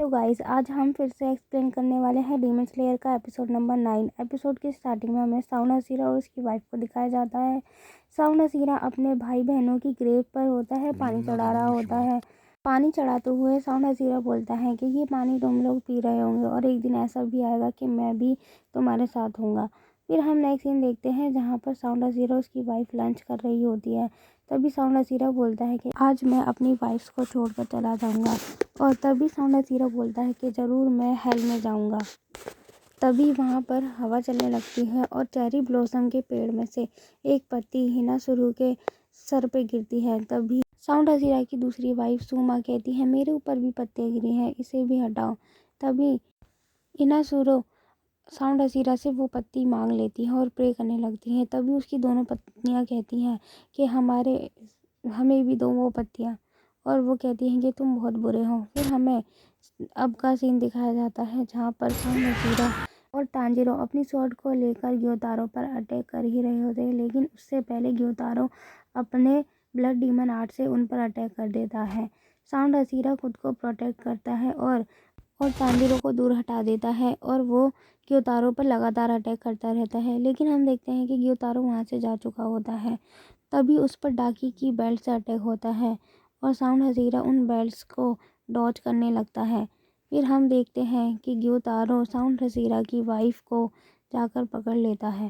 तो गाइस आज हम फिर से एक्सप्लेन करने वाले हैं डीमन स्लेयर का एपिसोड नंबर 9। एपिसोड की स्टार्टिंग में हमें साउंड हसीरा और उसकी वाइफ को दिखाया जाता है। साउंड हसीरा अपने भाई बहनों की ग्रेव पर होता है, पानी चढ़ा रहा होता है। पानी चढ़ाते हुए साउंड हसीरा बोलता है कि ये पानी तुम लोग पी रहे होंगे और एक दिन ऐसा भी आएगा कि मैं भी तुम्हारे साथ हूँगा। फिर हम नेक्स्ट सीन देखते हैं जहाँ पर साउंड हसीरा उसकी वाइफ लंच कर रही होती है। तभी साउंड हसीरा बोलता है कि आज मैं अपनी वाइफ को छोड़कर चला जाऊँगा। और तभी साउंड हसीरा बोलता है कि ज़रूर मैं हेल में जाऊंगा। तभी वहाँ पर हवा चलने लगती है और चेरी ब्लॉसम के पेड़ में से एक पत्ती हिनासुरु के सर पे गिरती है। तभी साउंड हसीरा की दूसरी वाइफ सुमा कहती है मेरे ऊपर भी पत्तियाँ गिरी हैं, इसे भी हटाओ। तभी हिनासुरु साउंड हसीरा से वो पत्ती मांग लेती है और प्रे करने लगती है। तभी उसकी दोनों पत्नियाँ कहती हैं कि हमें भी दो वो पत्तियाँ, और वो कहती हैं कि तुम बहुत बुरे हो। फिर हमें अब का सीन दिखाया जाता है जहाँ पर साउंड हसीरा और तांजीरो अपनी स्वॉर्ड को लेकर ग्योतारो पर अटैक कर ही रहे होते हैं, लेकिन उससे पहले ग्योतारो अपने ब्लड डीमन आर्ट से उन पर अटैक कर देता है। साउंड हसीरा खुद को प्रोटेक्ट करता है और तांजीरो को दूर हटा देता है और वो ग्योतारो पर लगातार अटैक करता रहता है। लेकिन हम देखते हैं कि ग्योतारो वहाँ से जा चुका होता है। तभी उस पर डाकी की बेल्ट से अटैक होता है और साउंड हसीरा उन बेल्ट्स को डॉज करने लगता है। फिर हम देखते हैं कि ग्योतारो साउंड हसीरा की वाइफ को जाकर पकड़ लेता है।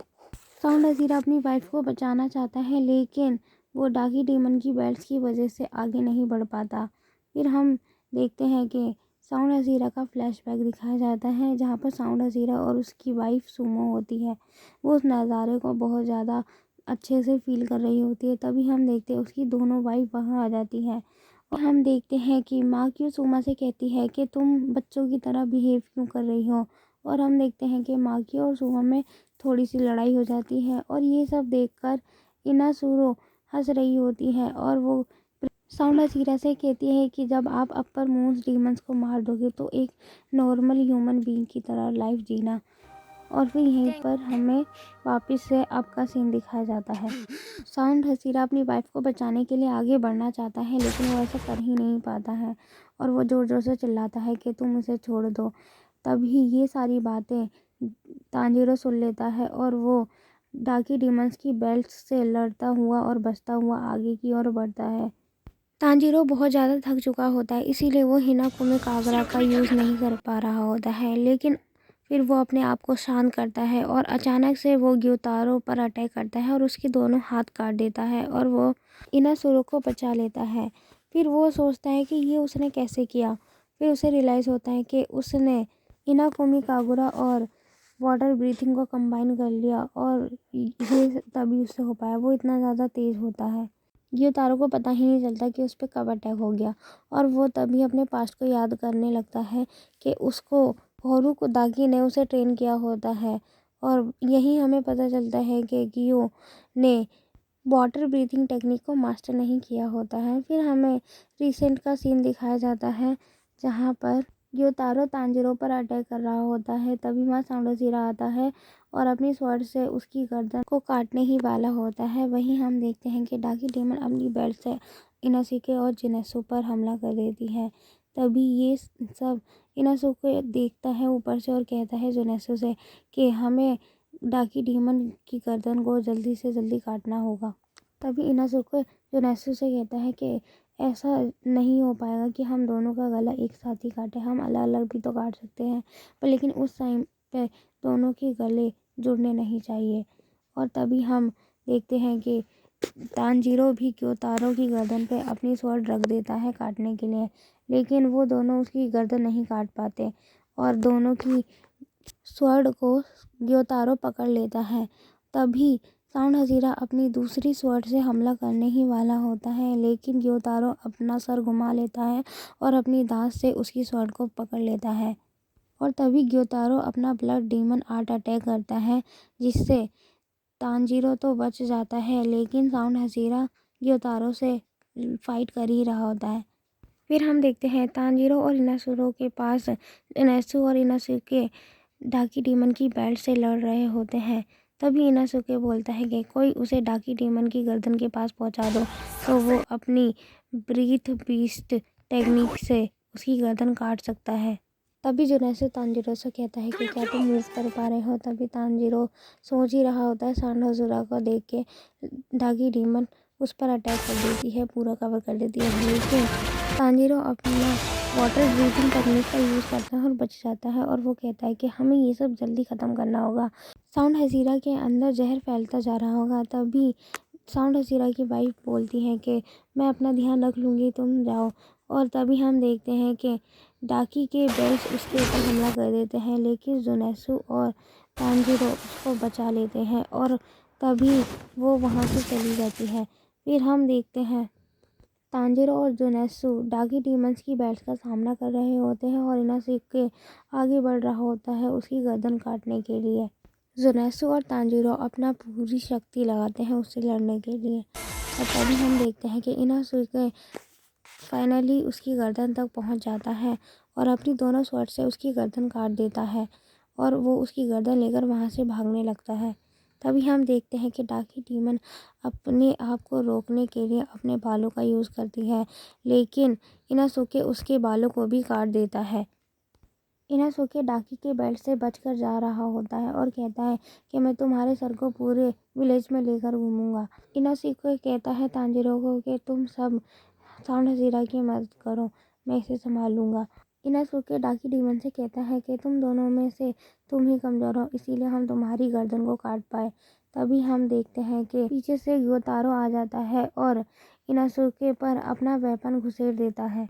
साउंड हसीरा अपनी वाइफ को बचाना चाहता है, लेकिन वो डाकी डीमन की बेल्ट्स की वजह से आगे नहीं बढ़ पाता। फिर हम देखते हैं कि साउंड हसीरा का फ्लैशबैक दिखाया जाता है जहाँ पर साउंड हसीरा और उसकी वाइफ सुमो होती है। वो उस नज़ारे को बहुत ज़्यादा अच्छे से फील कर रही होती है। तभी हम देखते हैं उसकी दोनों वाइफ वहाँ आ जाती है और हम देखते हैं कि माँ क्यों सुमा से कहती है कि तुम बच्चों की तरह बिहेव क्यों कर रही हो। और हम देखते हैं कि माँ की और सुमा में थोड़ी सी लड़ाई हो जाती है और ये सब देखकर इनासुरो हंस रही होती है और वो साउंड हसीरा से कहती है कि जब आप अपर मून्स डीमंस को मार दोगे तो एक नॉर्मल ह्यूमन बीइंग की तरह लाइफ जीना। और फिर यहीं पर हमें वापस से अब का सीन दिखाया जाता है। साउंड हसीरा अपनी वाइफ को बचाने के लिए आगे बढ़ना चाहता है, लेकिन वो ऐसा कर ही नहीं पाता है और वो ज़ोर ज़ोर से चिल्लाता है कि तुम उसे छोड़ दो। तभी ये सारी बातें तांजीरो सुन लेता है और वो डाकी डीमंस की बेल्ट से लड़ता हुआ और बचता हुआ आगे की ओर बढ़ता है। तांजीरो बहुत ज़्यादा थक चुका होता है, इसीलिए वो हिनाकुमे कागरा का यूज़ नहीं कर पा रहा होता है। लेकिन फिर वो अपने आप को शांत करता है और अचानक से वो ग्योतारो पर अटैक करता है और उसके दोनों हाथ काट देता है और वो इनासुरो को बचा लेता है। फिर वो सोचता है कि ये उसने कैसे किया। फिर उसे रियलाइज़ होता है कि उसने इनाकुमे कागुरा और वाटर ब्रीथिंग को कंबाइन कर लिया और ये तभी उससे हो पाया। वो इतना ज़्यादा तेज़ होता है, ग्योतारो को पता ही नहीं चलता कि उस पर कब अटैक हो गया और वो तभी अपने पास्ट को याद करने लगता है कि उसको होरुकुदाकी ने उसे ट्रेन किया होता है। और यही हमें पता चलता है कि गियो ने वाटर ब्रीथिंग टेक्निक को मास्टर नहीं किया होता है। फिर हमें रिसेंट का सीन दिखाया जाता है जहाँ पर ग्योतारो तांजीरो पर अटैक कर रहा होता है। तभी वहाँ साउंड हसीरा आता है और अपनी स्वॉर्ड से उसकी गर्दन को काटने ही वाला होता है। वहीं हम देखते हैं कि डाकी डीमन अपनी बेल्ट से इनासुके और जिनेसु पर हमला कर देती है। तभी ये सब इनासुके देखता है ऊपर से और कहता है जिनेसु से कि हमें डाकी डीमन की गर्दन को जल्दी से जल्दी काटना होगा। तभी इनासुके जिनेसु से कहता है कि ऐसा नहीं हो पाएगा कि हम दोनों का गला एक साथ ही काटें, हम अलग अलग भी तो काट सकते हैं, पर लेकिन उस टाइम पे दोनों के गले जुड़ने नहीं चाहिए। और तभी हम देखते हैं कि तांजीरो भी ग्योतारो की गर्दन पे अपनी स्वॉर्ड रख देता है काटने के लिए, लेकिन वो दोनों उसकी गर्दन नहीं काट पाते और दोनों की स्वॉर्ड को ग्योतारो पकड़ लेता है। तभी साउंड हसीरा अपनी दूसरी स्वॉर्ड से हमला करने ही वाला होता है, लेकिन ग्योतारो अपना सर घुमा लेता है और अपनी दांत से उसकी स्वॉर्ड को पकड़ लेता है। और तभी ग्योतारो अपना ब्लड डीमन आर्ट अटैक करता है, जिससे तांजीरो तो बच जाता है, लेकिन साउंड हसीरा ग्योतारो से फाइट कर ही रहा होता है। फिर हम देखते हैं तांजीरो और इनासुरो के पास इनासु और इनासुके डाकी डीमन की बेल्ट से लड़ रहे होते हैं। तभी इनासुके बोलता है कि कोई उसे डाकी डीमन की गर्दन के पास पहुंचा दो, तो वो अपनी ब्रीथ बीस्ट टेक्निक से उसकी गर्दन काट सकता है। तभी जुनैसो तांजीरो से कहता है कि क्या तुम मूव कर पा रहे हो। तभी तांजीरो सोच ही रहा होता है, साउंड हज़ूरा को देख के डागी डीमन उस पर अटैक कर देती है, पूरा कवर कर देती है। लेकिन तांजीरो अपना वाटर ब्रीथिंग टेक्निक का यूज़ करता है और बच जाता है, और वो कहता है कि हमें ये सब जल्दी ख़त्म करना होगा। साउंड हज़ीरा के अंदर जहर फैलता जा रहा होगा। तभी साउंड हज़ीरा की वाइफ बोलती है कि मैं अपना ध्यान रख लूँगी, तुम जाओ। और तभी हम देखते हैं कि डाकी के बेल्स उसके ऊपर हमला कर देते हैं, लेकिन जुनैसो और तांजीरो उसको बचा लेते हैं और तभी वो वहाँ से चली जाती है। फिर हम देखते हैं तांजीरो और जुनैसो डाकी डीमंस की बेल्ट का सामना कर रहे होते हैं और इनाजुके आगे बढ़ रहा होता है उसकी गर्दन काटने के लिए। जुनैसो और तांजीरो अपना पूरी शक्ति लगाते हैं उससे लड़ने के लिए, और तभी हम देखते हैं कि इनाजुके फाइनली उसकी गर्दन तक पहुंच जाता है और अपनी दोनों स्वॉर्ड से उसकी गर्दन काट देता है और वो उसकी गर्दन लेकर वहां से भागने लगता है। तभी हम देखते हैं कि डाकी डीमन अपने आप को रोकने के लिए अपने बालों का यूज़ करती है, लेकिन इनाजुके उसके बालों को भी काट देता है। इनाजुके डाकी के बेल्ट से बचकर जा रहा होता है और कहता है कि मैं तुम्हारे सर को पूरे विलेज में लेकर घूमूंगा। इनाजुके कहता है तांजीरो को कि तुम सब साउंड हज़ीरा की मदद करो, मैं इसे संभाल लूँगा। इनाजुके डाकी डीमन से कहता है कि तुम दोनों में से तुम ही कमज़ोर हो, इसीलिए हम तुम्हारी गर्दन को काट पाए। तभी हम देखते हैं कि पीछे से योतारो आ जाता है और इनाजुके पर अपना वेपन घुसेड़ देता है।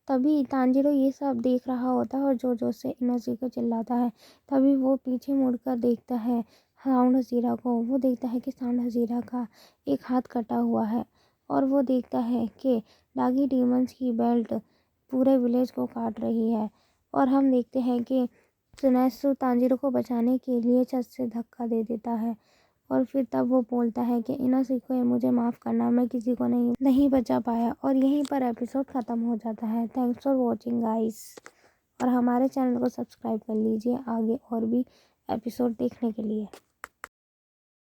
तभी तांजीरो ये सब देख रहा होता है और जोर-जोर से इनाजुके चिल्लाता है। तभी वो पीछे मुड़कर देखता है साउंड हज़ीरा को। वो देखता है कि साउंड हज़ीरा का एक हाथ कटा हुआ है और वो देखता है कि डागी डीमंस की बेल्ट पूरे विलेज को काट रही है। और हम देखते हैं कि जुनैसो तांजीरो को बचाने के लिए छत से धक्का दे देता है और फिर तब वो बोलता है कि इनाजुके मुझे माफ़ करना, मैं किसी को नहीं बचा पाया। और यहीं पर एपिसोड ख़त्म हो जाता है। थैंक्स फॉर वॉचिंग गाइस, और हमारे चैनल को सब्सक्राइब कर लीजिए आगे और भी एपिसोड देखने के लिए।